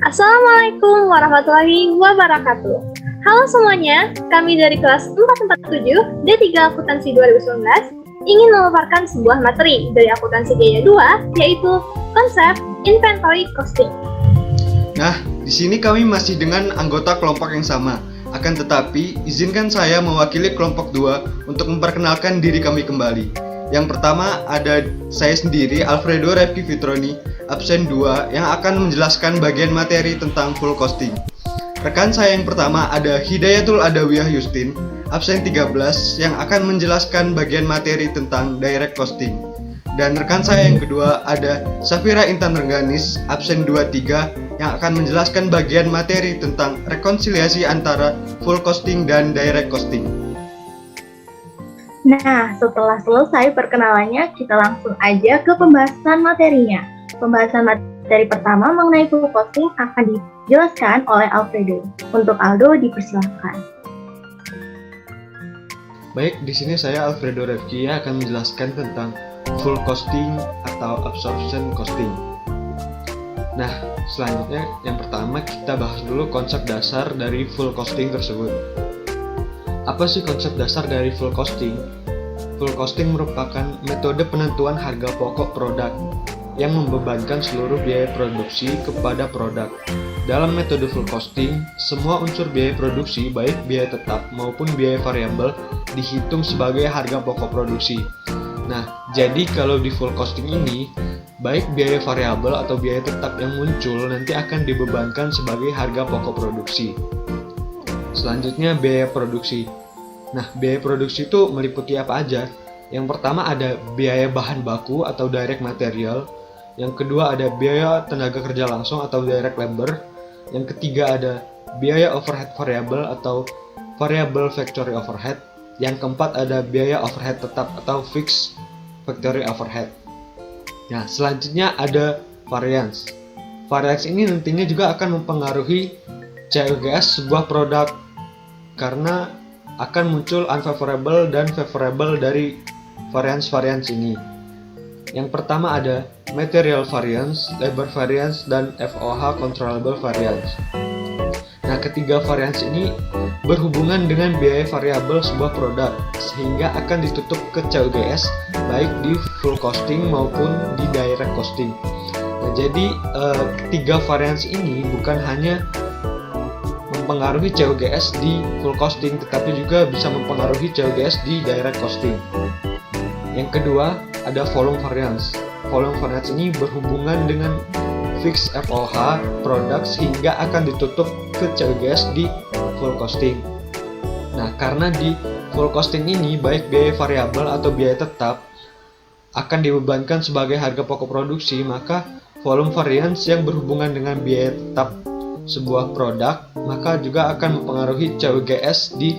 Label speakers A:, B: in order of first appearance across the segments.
A: Assalamualaikum warahmatullahi wabarakatuh. Halo semuanya, kami dari kelas 447 D3 Akuntansi 2019 ingin memaparkan sebuah materi dari akuntansi gaya 2, yaitu konsep inventory costing.
B: Nah, di sini kami masih dengan anggota kelompok yang sama. Akan tetapi, izinkan saya mewakili kelompok 2 untuk memperkenalkan diri kami kembali. Yang pertama ada saya sendiri, Alfredo Refki Fitroni, absen 2, yang akan menjelaskan bagian materi tentang full costing. Rekan saya yang pertama ada Hidayatul Adawiyah Yustin, absen 13, yang akan menjelaskan bagian materi tentang direct costing. Dan rekan saya yang kedua ada Safira Intan Rengganis, absen 23, yang akan menjelaskan bagian materi tentang rekonsiliasi antara full costing dan direct costing.
C: Nah, setelah selesai perkenalannya, kita langsung aja ke pembahasan materinya. Pembahasan materi pertama mengenai full costing akan dijelaskan oleh Alfredo. Untuk Aldo, dipersilakan.
B: Baik, di sini saya Alfredo Refki akan menjelaskan tentang full costing atau absorption costing. Nah, selanjutnya yang pertama kita bahas dulu konsep dasar dari full costing tersebut. Apa sih konsep dasar dari full costing? Full costing merupakan metode penentuan harga pokok produk yang membebankan seluruh biaya produksi kepada produk. Dalam metode full costing, semua unsur biaya produksi, baik biaya tetap maupun biaya variabel, dihitung sebagai harga pokok produksi. Nah, jadi kalau di full costing ini, baik biaya variabel atau biaya tetap yang muncul nanti akan dibebankan sebagai harga pokok produksi. Selanjutnya biaya produksi. Nah, biaya produksi itu meliputi apa aja? Yang pertama ada biaya bahan baku atau direct material. Yang kedua ada biaya tenaga kerja langsung atau direct labor. Yang ketiga ada biaya overhead variable atau variable factory overhead. Yang keempat ada biaya overhead tetap atau fixed factory overhead. Nah, selanjutnya ada variance. Variance ini nantinya juga akan mempengaruhi COGS sebuah produk karena akan muncul unfavorable dan favorable dari variance ini. Yang pertama ada material variance, labor variance, dan FOH controllable variance. Nah, ketiga variance ini berhubungan dengan biaya variabel sebuah produk sehingga akan ditutup ke COGS baik di full costing maupun di direct costing. Nah, jadi tiga variance ini bukan hanya mempengaruhi COGS di full costing tetapi juga bisa mempengaruhi COGS di direct costing. Yang kedua ada volume variance. Volume variance ini berhubungan dengan fixed FOH produk sehingga akan ditutup ke COGS di full costing. Nah, karena di full costing ini baik biaya variabel atau biaya tetap akan dibebankan sebagai harga pokok produksi, maka volume variance yang berhubungan dengan biaya tetap sebuah produk maka juga akan mempengaruhi COGS di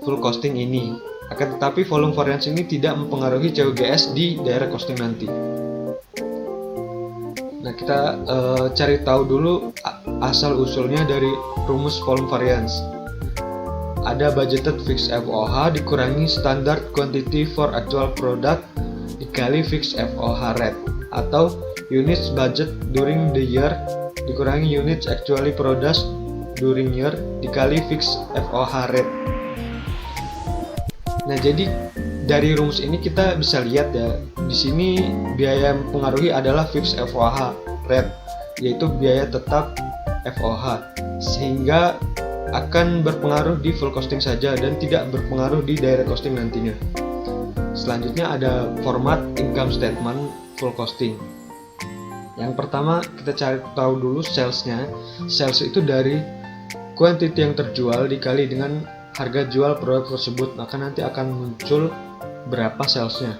B: full costing ini. Akan tetapi volume variance ini tidak mempengaruhi COGS di direct costing nanti. Nah, kita cari tahu dulu asal usulnya dari rumus volume variance. Ada budgeted fixed FOH dikurangi standard quantity for actual product dikali fixed FOH rate, atau units budget during the year dikurangi units actually produced during year dikali fixed FOH rate. Nah, jadi dari rumus ini kita bisa lihat ya, di sini biaya yang mempengaruhi adalah fixed FOH rate, yaitu biaya tetap FOH, sehingga akan berpengaruh di full costing saja dan tidak berpengaruh di direct costing nantinya. Selanjutnya ada format income statement full costing. Yang pertama kita cari tahu dulu salesnya. Sales itu dari quantity yang terjual dikali dengan harga jual produk tersebut, maka nanti akan muncul berapa salesnya.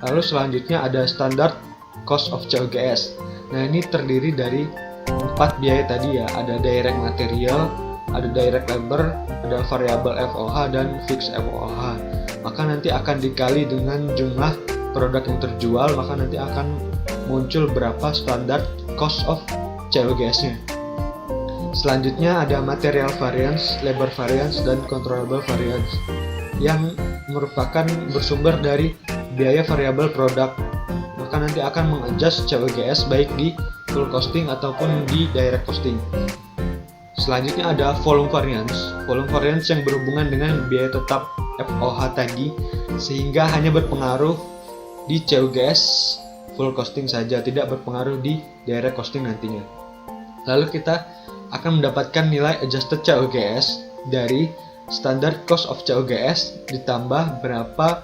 B: Lalu selanjutnya ada standard cost of COGS. Nah, ini terdiri dari 4 biaya tadi ya, ada direct material, ada direct labor, ada variable FOH, dan fixed FOH. Maka nanti akan dikali dengan jumlah produk yang terjual, maka nanti akan muncul berapa standard cost of COGS-nya. Selanjutnya ada material variance, labor variance, dan controllable variance. yang merupakan bersumber dari biaya variabel produk, maka nanti akan mengadjust COGS baik di full costing ataupun di direct costing. Selanjutnya ada volume variance yang berhubungan dengan biaya tetap FOH tadi, sehingga hanya berpengaruh di COGS full costing saja, tidak berpengaruh di direct costing nantinya. Lalu kita akan mendapatkan nilai adjusted COGS dari standard cost of COGS ditambah berapa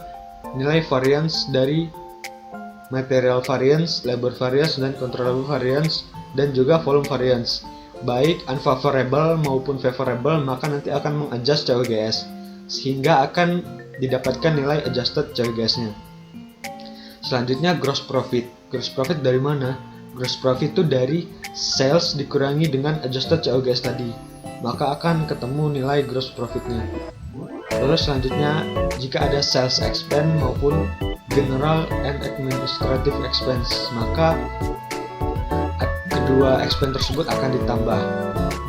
B: nilai variance dari material variance, labor variance, dan controllable variance, dan juga volume variance. Baik unfavorable maupun favorable, maka nanti akan mengadjust COGS sehingga akan didapatkan nilai adjusted COGS-nya. Selanjutnya gross profit. Gross profit dari mana? Gross profit itu dari sales dikurangi dengan adjusted COGS tadi, maka akan ketemu nilai gross profitnya. Lalu selanjutnya, jika ada sales expense maupun general and administrative expense, maka kedua expense tersebut akan ditambah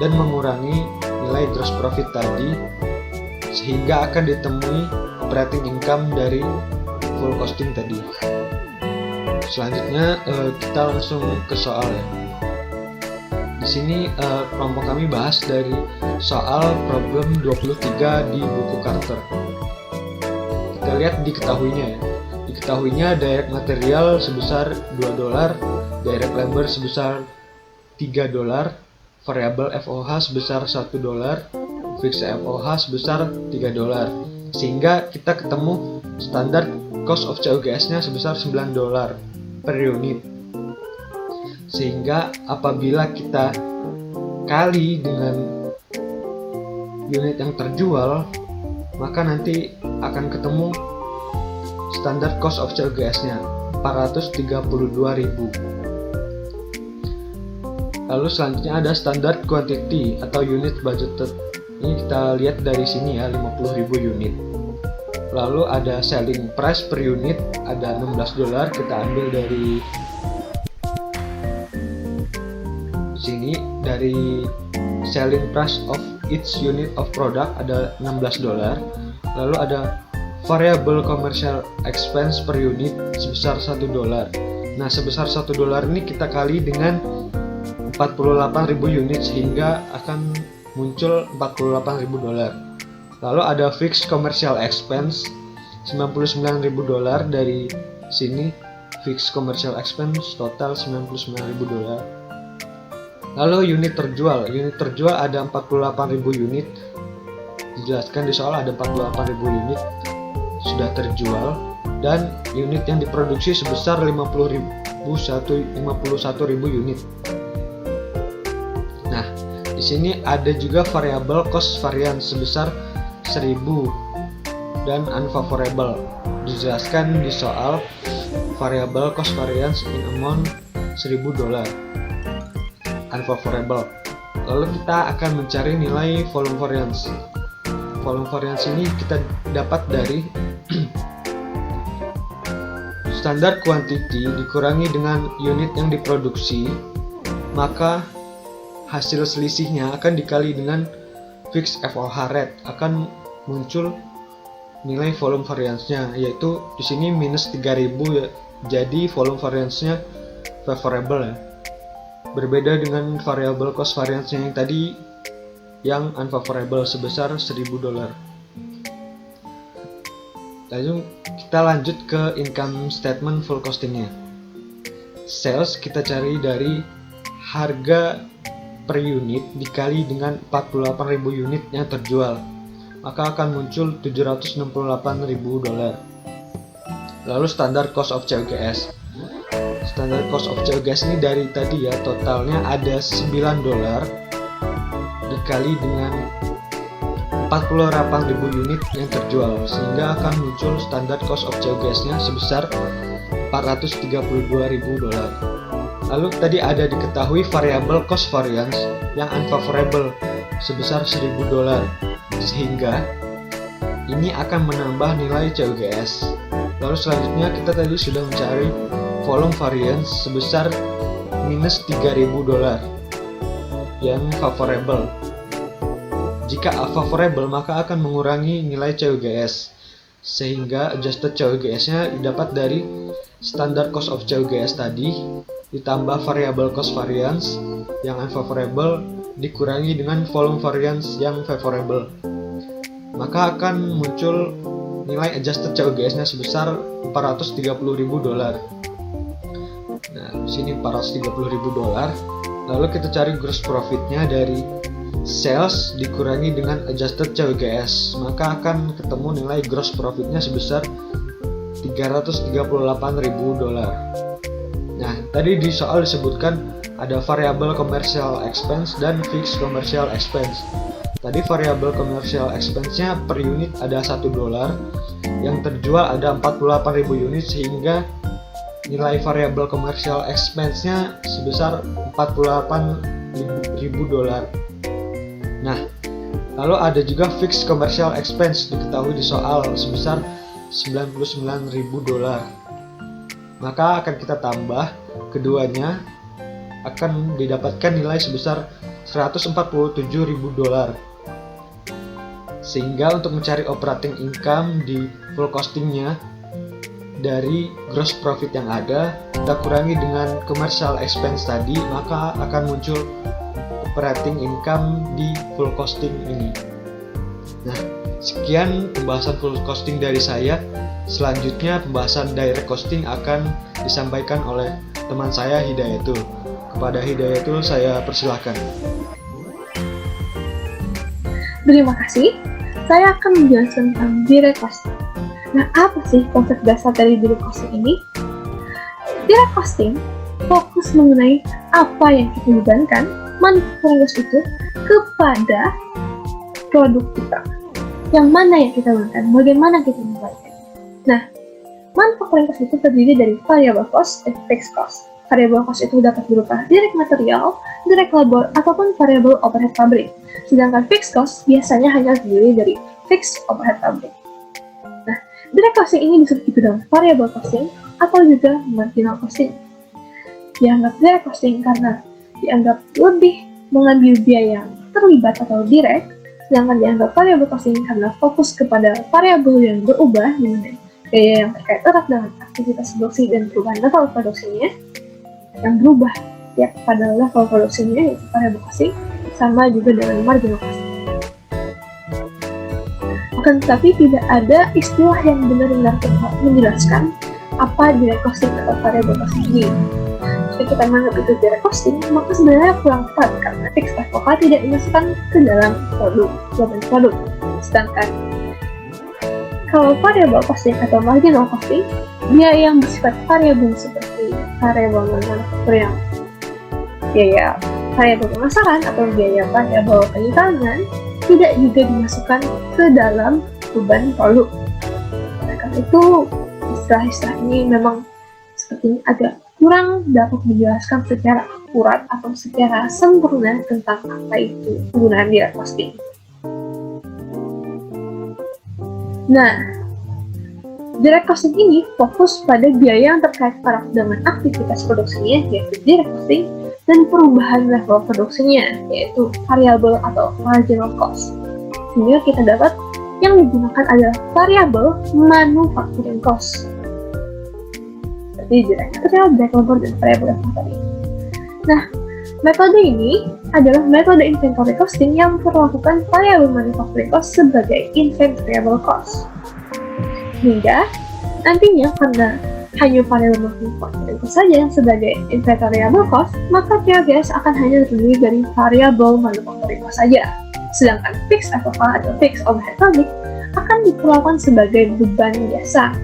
B: dan mengurangi nilai gross profit tadi, sehingga akan ditemui operating income dari full costing tadi. Selanjutnya kita langsung ke soal ya. Di sini kelompok kami bahas dari soal problem 23 di buku Carter. Kita lihat diketahuinya ya. Diketahuinya direct material sebesar $2, direct labor sebesar $3, variable FOH sebesar $1, fixed FOH sebesar $3. Sehingga kita ketemu standar cost of COGS-nya sebesar $9 per unit. Sehingga apabila kita kali dengan unit yang terjual, maka nanti akan ketemu standar cost of COGS-nya 432.000. Lalu selanjutnya ada standard quantity atau unit budgeted. Ini kita lihat dari sini ya, 50.000 unit. Lalu ada selling price per unit, ada $16. Kita ambil dari sini, dari selling price of each unit of product ada $16. Lalu ada variable commercial expense per unit sebesar $1. Nah, sebesar $1 ini kita kali dengan 48.000 unit sehingga akan muncul $48.000. Lalu ada fixed commercial expense $99.000. Dari sini fixed commercial expense total $99.000. Lalu unit terjual ada 48.000 unit. Dijelaskan di soal ada 48.000 unit sudah terjual, dan unit yang diproduksi sebesar 51.000 unit. Nah, di sini ada juga variable cost variance sebesar 1.000 dan unfavorable. Dijelaskan di soal variable cost variance in amount $1.000 unfavorable. Lalu kita akan mencari nilai volume variance. Volume variance ini kita dapat dari standar quantity dikurangi dengan unit yang diproduksi, maka hasil selisihnya akan dikali dengan fixed FOH rate, akan muncul nilai volume variance-nya, yaitu di sini minus 3.000 ya. Jadi volume variance-nya favorable ya. Berbeda dengan variable cost variance-nya yang tadi yang unfavorable sebesar $1.000. Lalu kita lanjut ke income statement full costing-nya. Sales kita cari dari harga per unit dikali dengan 48.000 unit yang terjual, maka akan muncul $768.000. Lalu standard cost of COGS. Standard cost of COGS ini dari tadi ya, totalnya ada $9 dikali dengan 48.000 unit yang terjual, sehingga akan muncul standard cost of COGS-nya sebesar $432.000. Lalu tadi ada diketahui variable cost variance yang unfavorable sebesar $1.000, sehingga ini akan menambah nilai COGS. Lalu selanjutnya kita tadi sudah mencari volume variance sebesar minus $3.000 yang favorable. jika favorable maka akan mengurangi nilai COGS, sehingga adjusted COGS-nya didapat dari standard cost of COGS tadi ditambah variable cost variance yang unfavorable dikurangi dengan volume variance yang favorable, maka akan muncul nilai adjusted COGS-nya sebesar $430.000. Nah, sini $430.000. Lalu kita cari gross profit-nya dari sales dikurangi dengan adjusted COGS, maka akan ketemu nilai gross profit-nya sebesar $338.000. Nah, tadi di soal disebutkan ada variable commercial expense dan fixed commercial expense. Tadi variable commercial expense-nya per unit ada $1, yang terjual ada 48.000 unit, sehingga nilai variable commercial expense-nya sebesar $48.000. Nah, lalu ada juga fixed commercial expense diketahui di soal sebesar $99.000. Maka akan kita tambah keduanya, akan didapatkan nilai sebesar $147.000. Sehingga untuk mencari operating income di full costingnya dari gross profit yang ada, kita kurangi dengan commercial expense tadi, maka akan muncul operating income di full costing ini. Nah, sekian pembahasan full costing dari saya. Selanjutnya pembahasan direct costing akan disampaikan oleh teman saya Hidayatul. Kepada Hidayatul saya persilahkan.
A: Terima kasih. Saya akan menjelaskan tentang direct costing. Nah, apa sih konsep dasar dari direct costing ini? Direct costing fokus mengenai apa yang kita bebankan manufaktur itu kepada produk kita. Yang mana yang kita bebankan, bagaimana kita membayarnya. Nah, manufacturing cost itu terdiri dari variable cost dan fixed cost. Variable cost itu dapat berupa direct material, direct labor, ataupun variable overhead pabrik. Sedangkan fixed cost biasanya hanya terdiri dari fixed overhead pabrik. Nah, direct costing ini disebut juga dengan variable costing atau juga marginal costing. Dianggap direct costing karena dianggap lebih mengambil biaya yang terlibat atau direct, sedangkan dianggap variable costing karena fokus kepada variabel yang berubah, dimana biaya yang terkait erat dengan aktivitas produksi dan perubahan level produksinya yang berubah tiap pada level produksinya, yaitu variable costing, sama juga dengan marginal costing. Akan tetapi tidak ada istilah yang benar-benar tepat menjelaskan apa direct costing atau variable costing ini. Jika kita menganggap itu direct costing, maka sebenarnya kurang tepat karena fixed FOK tidak dimasukkan ke dalam produk. Sedangkan kalau variable costing atau marginal costing, biaya yang bersifat variabel seperti variabel manufaktur yang biaya variabel pemasaran atau biaya variabel penyimpanan tidak juga dimasukkan ke dalam beban produk. Nah, karena itu istilah-istilah ini memang sepertinya agak kurang dapat menjelaskan secara akurat atau secara sempurna tentang apa itu penggunaan direct costing. Nah, direct costing ini fokus pada biaya yang terkait erat dengan aktivitas produksinya, yaitu direct costing, dan perubahan level produksinya, yaitu variable atau marginal cost. Sehingga kita dapat yang digunakan adalah variable manufacturing cost. Seperti direct material, direct labor, dan variable inventory. Nah, metode ini adalah metode inventory costing yang memperlakukan variable manufacturing cost sebagai invariable cost. Hingga nantinya karena hanya variable manufacturing cost saja yang sebagai invariable cost, maka COGS akan hanya terdiri dari variable manufacturing cost saja. Sedangkan fixed FOK atau fixed overhead pabrik akan diperlakukan sebagai beban biasa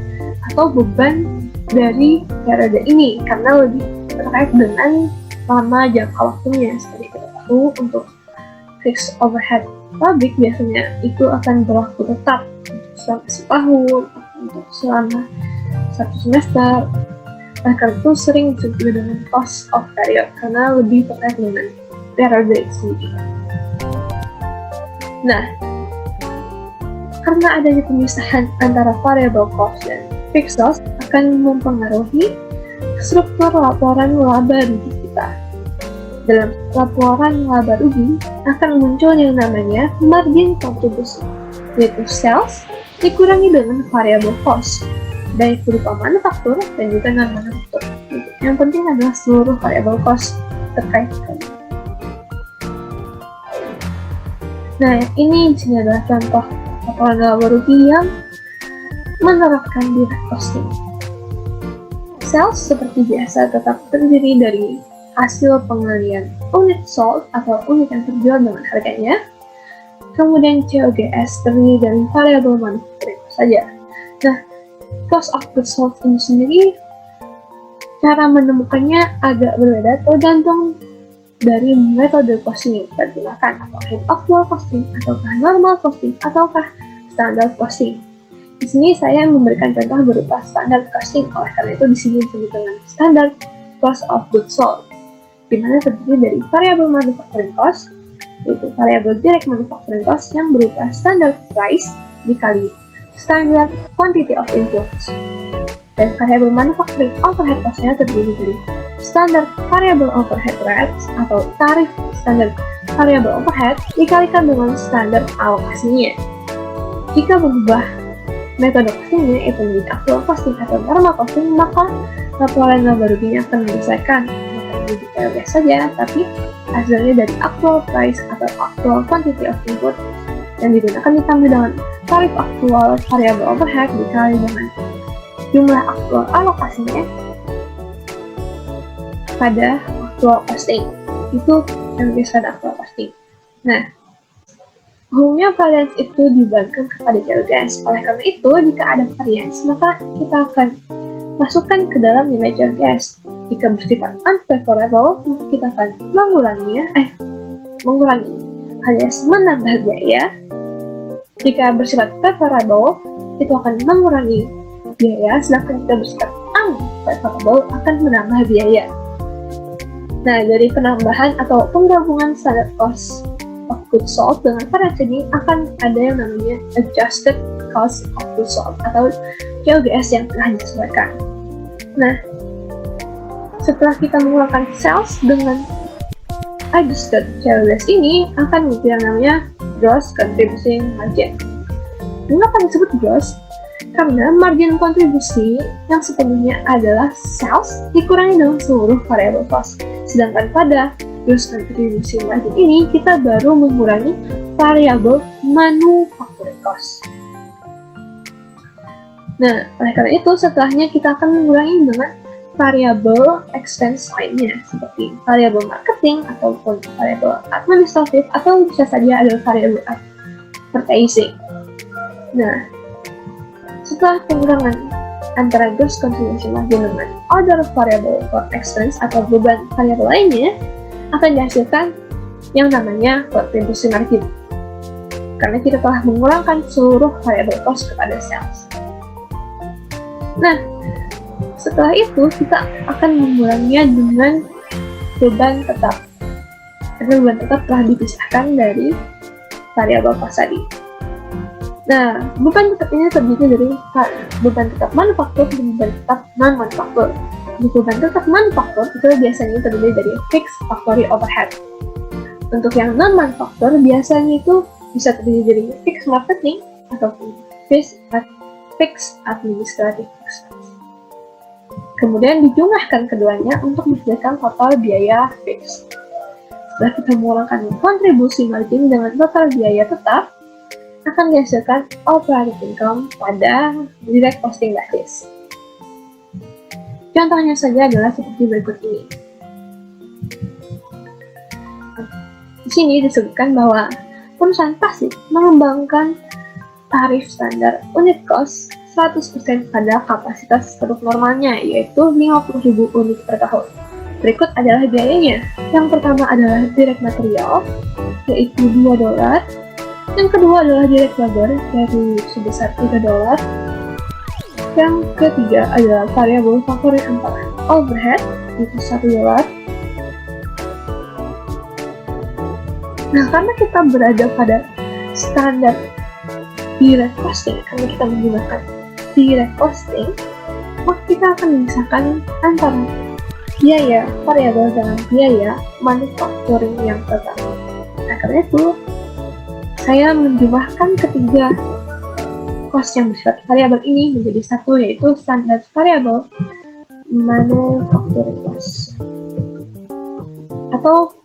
A: atau beban dari periode ini karena lebih terkait dengan lama jangka waktunya. Seperti kita tahu, untuk fixed overhead pabrik biasanya itu akan berlaku tetap untuk selama setahun, untuk selama 1 semester. Nah, karena itu sering disebut juga dengan cost of period karena lebih terkait dengan periode itu sendiri. Nah, karena adanya pemisahan antara variable cost dan fixed cost akan mempengaruhi struktur laporan laba rugi kita. Dalam laporan laba rugi akan muncul yang namanya margin kontribusi, yaitu sales dikurangi dengan variable cost, baik berupa manufaktur dan juga non-manufaktur. Yang penting adalah seluruh variable cost terkait. Nah, ini di sini adalah contoh laporan laba rugi yang menerapkan direct costing. Sales seperti biasa tetap terdiri dari hasil pengalian unit sold atau unit yang terjual dengan harganya. Kemudian COGS terdiri dari variabel manufacturing saja. Nah, cost of goods sold ini sendiri cara menemukannya agak berbeda tergantung dari metode costing yang kita gunakan, apakah actual costing, ataukah normal costing, ataukah standar costing. Di sini saya memberikan contoh berupa standar costing, oleh karena itu di sini disebut dengan standard cost of goods sold, di mana terdiri dari variabel manufacturing cost, yaitu variabel direct manufacturing cost yang berupa standard price dikali standard quantity of inputs, dan variabel manufacturing overhead cost-nya terdiri dari standard variable overhead rates atau tarif standar variable overhead dikalikan dengan standar alokasinya. Jika berubah metode costingnya itu menjadi actual costing atau normal costing, maka laporan laba ruginya akan menyelesaikan lebih detail saja, tapi hasilnya dari actual price atau actual quantity of input yang digunakan ditambah dengan tarif aktual variable overhead dikali dengan jumlah aktual alokasinya pada actual costing. Itu yang disebut actual costing. Nah, umumnya variance itu dibandingkan kepada COGS. Oleh karena itu, jika ada variance, maka kita akan masukkan ke dalam nilai COGS. Jika bersifat unfavorable, kita akan mengurangi alias menambah biaya. Jika bersifat favorable, itu akan mengurangi biaya, sedangkan jika bersifat unfavorable akan menambah biaya. Nah, dari penambahan atau penggabungan standard cost of goods sold dengan variance ini akan ada yang namanya adjusted cost of goods sold atau COGS yang telah disesuaikan. Nah, setelah kita menggunakan sales dengan adjusted COGS ini akan muncul yang namanya gross contributing margin. Mengapa disebut gross? Karena margin kontribusi yang sepenuhnya adalah sales dikurangi dengan seluruh variable cost. Sedangkan pada gross contributing margin ini kita baru mengurangi variable manufacturing cost. Nah, oleh karena itu setelahnya kita akan mengurangi dengan variable expense lainnya seperti variable marketing ataupun variable administratif atau bisa saja ada variable advertising. Nah, setelah pengurangan antara gross contribution margin dengan other variable for expense atau beban variable lainnya akan dihasilkan yang namanya contribution margin karena kita telah mengurangkan seluruh variable cost kepada sales. Nah, setelah itu kita akan menguranginya dengan beban tetap karena beban tetap telah dipisahkan dari variable cost tadi. Nah, beban tetap ini terdiri dari beban tetap manufaktur dan beban tetap non-manufaktur. Untuk beban tetap manufaktur itu biasanya terdiri dari fixed factory overhead. Untuk yang non-manufaktur biasanya itu bisa terdiri dari fixed marketing ataupun fixed administrative expense. Kemudian dijumlahkan keduanya untuk menghasilkan total biaya fix. Setelah kita mengurangkan kontribusi margin dengan total biaya tetap, akan dihasilkan operating income pada direct costing basis. Contohnya saja adalah seperti berikut ini. Di sini disebutkan bahwa perusahaan pasif mengembangkan tarif standar unit cost 100% pada kapasitas produk normalnya, yaitu 50.000 unit per tahun. Berikut adalah biayanya. Yang pertama adalah direct material, yaitu $2. Yang kedua adalah direct labor, yaitu sebesar $3. Yang ketiga adalah variable factory antara overhead, yaitu $1. Nah, karena kita berada pada standar direct costing, karena kita menggunakan direct costing, maka kita akan memisahkan antara biaya variabel dengan biaya manufacturing yang tetap. Nah, karena itu, saya menjumlahkan ketiga cost yang bersifat variabel ini menjadi satu, yaitu standar variabel manufacturing cost. Atau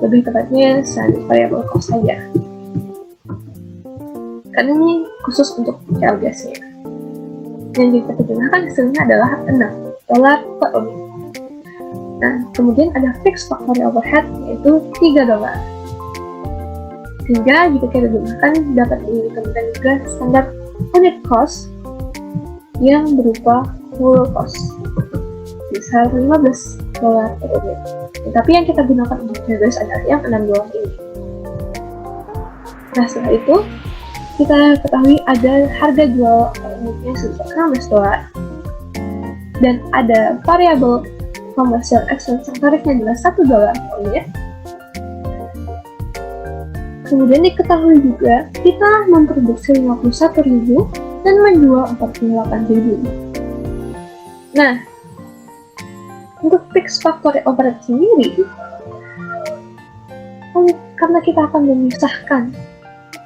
A: lebih tepatnya standar variabel cost saja. Karena ini khusus untuk CLGS-nya. Yang kita gunakan hasilnya adalah $6 per unit. Nah, kemudian ada fixed factory overhead, yaitu $3. Sehingga jika kita gunakan, dapat ditemukan juga standar unit cost yang berupa full cost sebesar $15 per unit. Tetapi yang kita gunakan untuk CLGS adalah yang $6 ini. Nah, setelah itu, kita ketahui ada harga jual unitnya sebesar $16 dan ada variabel commercial expense yang tarifnya adalah $1 per unit. Kemudian diketahui juga kita memproduksi 51.000 dan menjual 48.000. Nah, untuk fixed factory overhead sendiri, karena kita akan memisahkan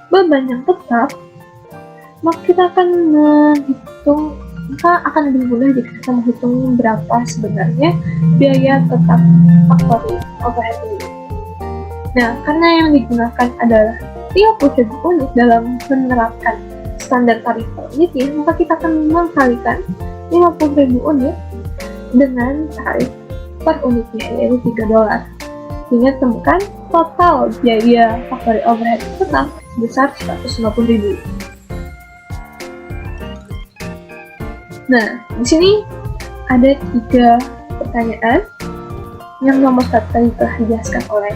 A: beban yang tetap, maka kita akan menghitung, maka akan lebih mudah jika kita menghitung berapa sebenarnya biaya tetap factory overhead ini. Nah, karena yang digunakan adalah 30.000 unit dalam menerapkan standar tarif per unitnya, maka kita akan mengkalikan 50.000 unit dengan tarif per unitnya, yaitu $3. Sehingga temukan total biaya factory overhead tetap sebesar 150.000. Nah, di sini ada 3 pertanyaan. Yang nomor 1 tadi telah dijelaskan oleh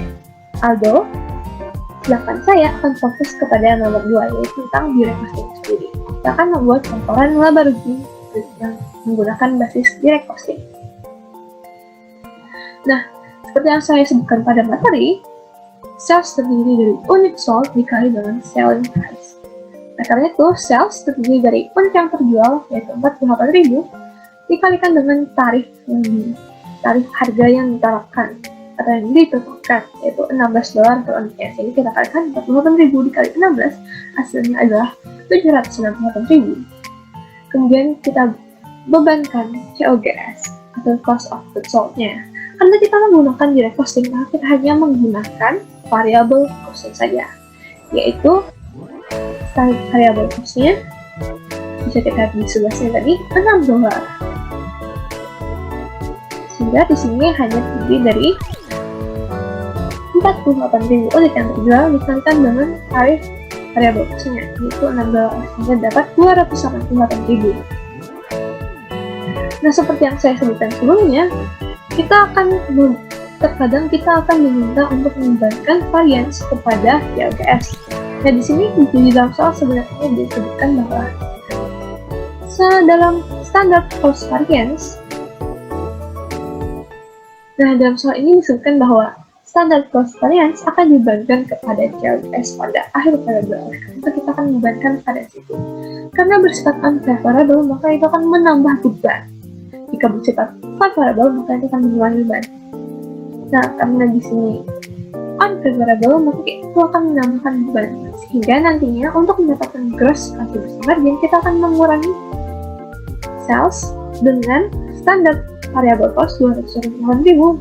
A: Aldo. Sedangkan saya akan fokus kepada nomor 2, yaitu tentang direct costing sendiri. Kita akan membuat campuran laba rugi yang menggunakan basis direct costing. Nah, seperti yang saya sebutkan pada materi, sales terdiri dari unit sold dikali dengan selling price. Nah, karena itu, sales terdiri dari unit yang terjual, yaitu 48.000, dikalikan dengan tarif harga yang diterapkan atau yang ditetapkan, yaitu $16 per unitnya. Jadi kita kalikan 48.000 dikali 16, hasilnya adalah 768.000. Kemudian kita bebankan COGS atau cost of goods sold-nya. Karena kita menggunakan direct costing, maka kita hanya menggunakan variable costing saja, yaitu variable costnya bisa kita lihat di sebelahnya tadi $6. Sehingga di sini hanya terdiri dari 48.000 unit yang terjual dikalikan dengan tarif variable costnya, yaitu $6, sehingga dapat 288.000. Nah, seperti yang saya sebutkan sebelumnya, terkadang kita akan diminta untuk membebankan variance kepada CLGS. Nah, di sini di dalam soal sebenarnya disebutkan bahwa dalam standard cost variance, nah dalam soal ini disebutkan bahwa standard cost variance akan dibebankan kepada CLGS pada akhir variabel. Karena kita akan membebankan pada situ. Karena bersifat unfavorable, maka itu akan menambah beban. Jika bersifat favorable, maka itu akan mengurangi beban. Nah, karena di sini unfavorable, maka itu akan menambahkan beban. Sehingga nantinya untuk mendapatkan gross contribution margin, kita akan mengurangi sales dengan standar variable cost 200.000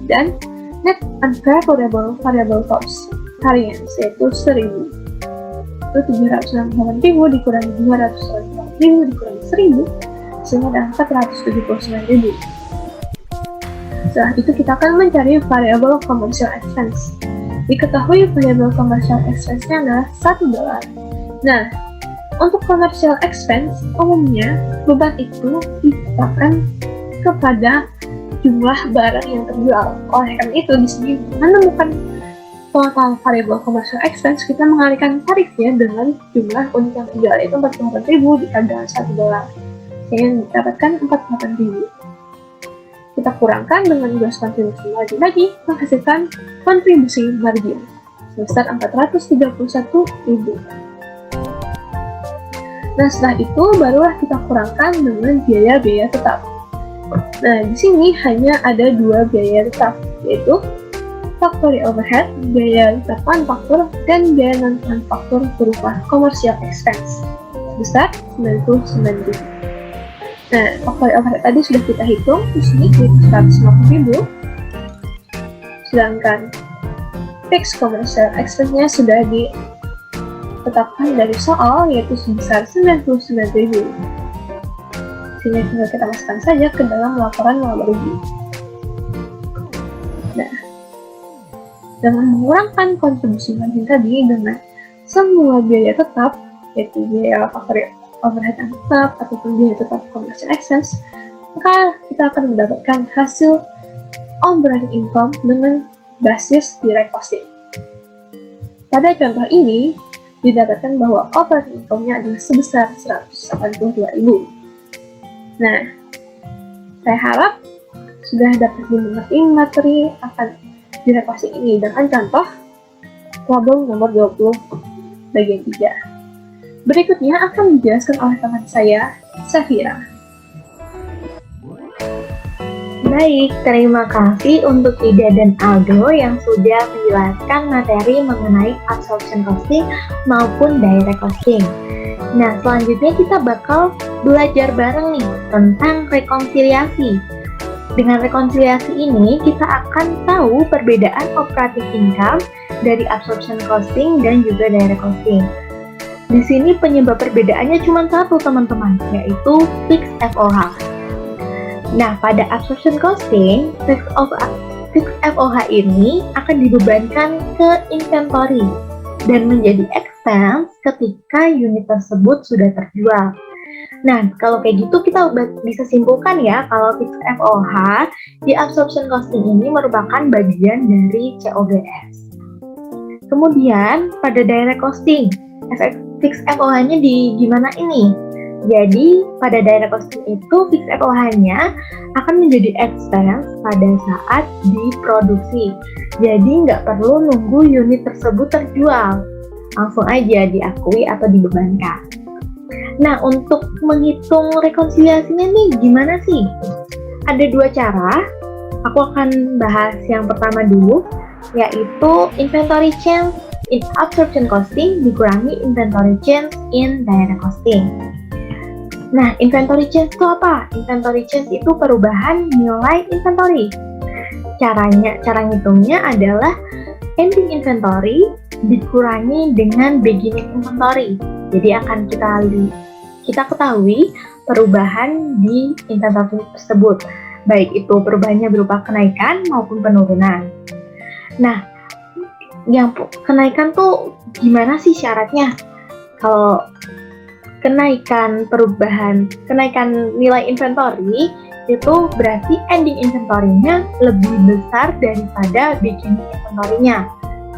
A: dan net unfavorable variable cost variance, yaitu 1.000. Itu 768.000 dikurangi 200.000 dikurangi 1.000, sehingga ada 479.000. Setelah itu kita akan mencari variable commercial expense. Diketahui variable commercial expense-nya adalah $1. Nah, untuk commercial expense, umumnya beban itu ditetapkan kepada jumlah barang yang terjual. Oleh karena itu, di sini menemukan total variable commercial expense, kita mengalihkan tarifnya dengan jumlah unit yang terjual, yaitu 48.000 dikali dengan $1. Sehingga didapatkan 48.000. Kita kurangkan dengan gross contribution margin lagi, menghasilkan kontribusi margin sebesar 431.000. Nah, setelah itu barulah kita kurangkan dengan biaya-biaya tetap. Nah, di sini hanya ada dua biaya tetap, yaitu factory overhead, biaya termanufaktur, dan biaya non-manufaktur berupa commercial expense sebesar 99.000. Nah, factory overhead tadi sudah kita hitung, di sini yaitu 150.000, sedangkan fixed commercial expense-nya sudah ditetapkan dari soal, yaitu sebesar 99.000. Sini tinggal kita masukkan saja ke dalam laporan laba rugi. Nah, dengan mengurangkan kontribusi margin tadi dengan semua biaya tetap, yaitu biaya factory overhead yang tetap ataupun biaya tetap commercial expense, maka kita akan mendapatkan hasil operating income dengan basis direct costing. Pada contoh ini, didapatkan bahwa operating income-nya adalah sebesar 182.000. Nah, saya harap sudah dapat dimengerti materi akan direct costing ini dengan contoh problem nomor 20 bagian 3. Berikutnya akan dijelaskan oleh teman saya, Safira.
C: Baik, terima kasih untuk Ida dan Aldo yang sudah menjelaskan materi mengenai absorption costing maupun direct costing. Nah, selanjutnya kita bakal belajar bareng nih tentang rekonsiliasi. Dengan rekonsiliasi ini, kita akan tahu perbedaan operating income dari absorption costing dan juga direct costing. Di sini penyebab perbedaannya cuma satu, teman-teman, yaitu fixed FOH. Nah, pada absorption costing, fixed FOH ini akan dibebankan ke inventory dan menjadi expense ketika unit tersebut sudah terjual. Nah, kalau kayak gitu kita bisa simpulkan ya kalau fixed FOH di absorption costing ini merupakan bagian dari COGS. Kemudian pada direct costing, efek fixed FOH-nya di gimana ini? Jadi, pada direct costing itu fixed FOH-nya akan menjadi expense pada saat diproduksi. Jadi, nggak perlu nunggu unit tersebut terjual. Langsung aja diakui atau dibebankan. Nah, untuk menghitung rekonsiliasinya nih gimana sih? Ada dua cara. Aku akan bahas yang pertama dulu, yaitu inventory change in absorption costing dikurangi inventory change in direct costing. Nah, inventory change itu apa? Inventory change itu perubahan nilai inventory. Cara ngitungnya adalah ending inventory dikurangi dengan beginning inventory. Jadi akan kita ketahui perubahan di inventory tersebut, baik itu perubahannya berupa kenaikan maupun penurunan. Nah, yang kenaikan tuh gimana sih syaratnya? Kalau kenaikan nilai inventory itu berarti ending inventory-nya lebih besar daripada beginning inventory-nya.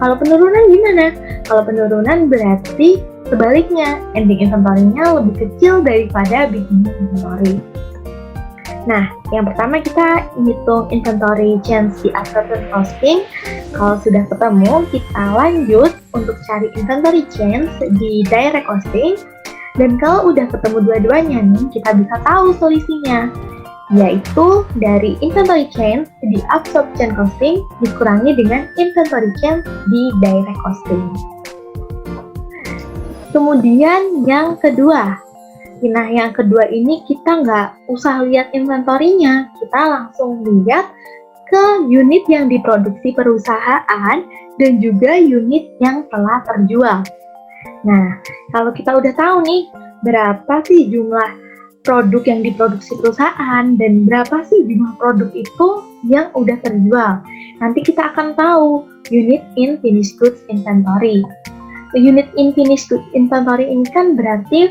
C: Kalau penurunan gimana? Kalau penurunan berarti sebaliknya, ending inventory-nya lebih kecil daripada beginning inventory. Nah, yang pertama kita hitung inventory change di absorption costing. Kalau sudah ketemu, kita lanjut untuk cari inventory change di direct costing. Dan kalau udah ketemu dua-duanya nih, kita bisa tahu solusinya, yaitu dari inventory change di absorption costing dikurangi dengan inventory change di direct costing. Kemudian yang kedua, yang kedua ini kita nggak usah lihat inventory-nya, kita langsung lihat ke unit yang diproduksi perusahaan dan juga unit yang telah terjual. Nah, kalau kita udah tahu nih, berapa sih jumlah produk yang diproduksi perusahaan dan berapa sih jumlah produk itu yang udah terjual, nanti kita akan tahu unit in finished goods inventory. Unit in finished goods inventory ini kan berarti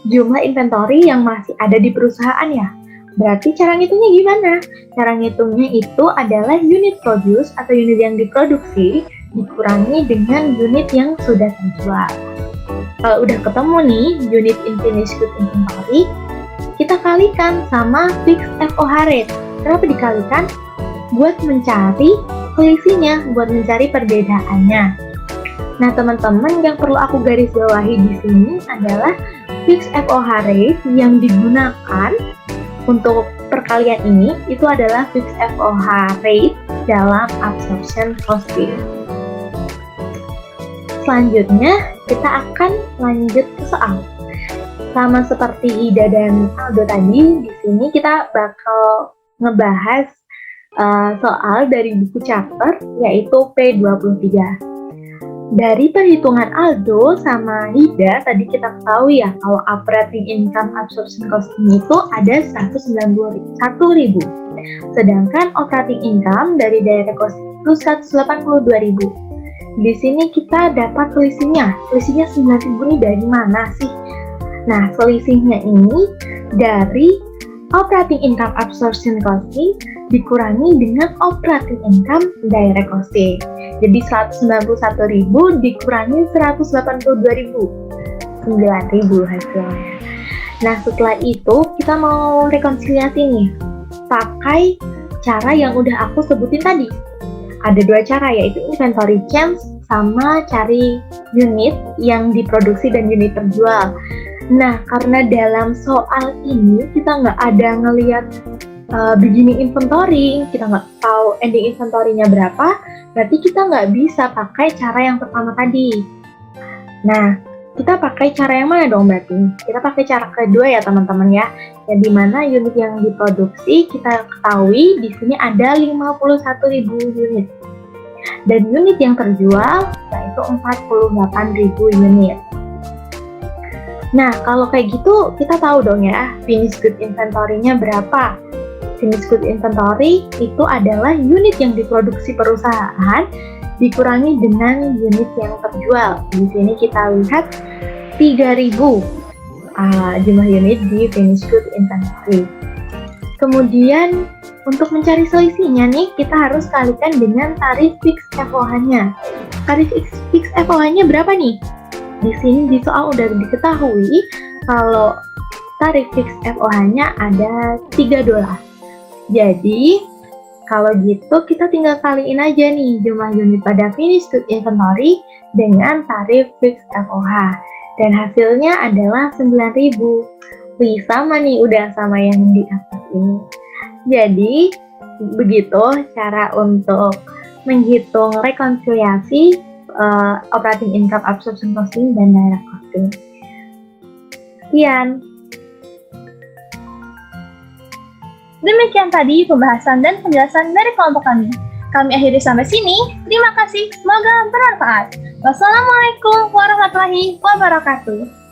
C: jumlah inventory yang masih ada di perusahaan ya. Berarti cara ngitungnya gimana? Cara ngitungnya itu adalah unit produce atau unit yang diproduksi dikurangi dengan unit yang sudah terjual. Kalau udah ketemu nih unit in finished goods inventory, kita kalikan sama fixed FOH rate. Kenapa dikalikan? Buat mencari selisihnya, buat mencari perbedaannya. Nah, teman-teman, yang perlu aku garis bawahi di sini adalah fixed FOH rate yang digunakan untuk kalian ini itu adalah fixed FOH rate dalam absorption costing. Selanjutnya, kita akan lanjut ke soal. Sama seperti Ida dan Aldo tadi, di sini kita bakal ngebahas soal dari buku chapter, yaitu P23. Dari perhitungan Aldo sama Ida, tadi kita ketahui ya, kalau operating income absorption costing itu ada 191.000. Sedangkan operating income dari direct cost itu 182.000. Di sini kita dapat selisihnya 9.000 ini dari mana sih? Nah, selisihnya ini dari operating income absorption costing dikurangi dengan operating income direct costing. Jadi 191.000 dikurangi 182.000, 9.000 hasilnya. Nah, setelah itu kita mau rekonsiliasi nih, pakai cara yang udah aku sebutin tadi. Ada dua cara, yaitu inventory change sama cari unit yang diproduksi dan unit terjual. Nah, karena dalam soal ini kita nggak ada ngelihat beginning inventory, kita nggak tahu ending inventory-nya berapa, berarti kita nggak bisa pakai cara yang pertama tadi. Nah, kita pakai cara yang mana dong berarti? Kita pakai cara kedua ya teman-teman ya, yang dimana unit yang diproduksi kita ketahui di sini ada 51.000 unit. Dan unit yang terjual yaitu 48.000 unit. Nah, kalau kayak gitu kita tahu dong ya, finished good inventory-nya berapa? Finished good inventory itu adalah unit yang diproduksi perusahaan dikurangi dengan unit yang terjual. Di sini kita lihat 3.000 jumlah unit di finished good inventory. Kemudian untuk mencari selisihnya nih, kita harus kalikan dengan tarif fixed FOH-nya. Tarif fixed FOH-nya berapa nih? Di sini di soal udah diketahui kalau tarif fixed FOH-nya ada $3. Jadi, kalau gitu kita tinggal kaliin aja nih jumlah unit pada finished good inventory dengan tarif fixed FOH. Dan hasilnya adalah 9.000. Wih, sama nih, udah sama yang di atas ini. Jadi, begitu cara untuk menghitung rekonsiliasi operating income absorption costing dan direct costing. Sekian.
A: Demikian tadi pembahasan dan penjelasan dari kelompok kami. Kami akhiri sampai sini. Terima kasih, semoga bermanfaat. Wassalamualaikum warahmatullahi wabarakatuh.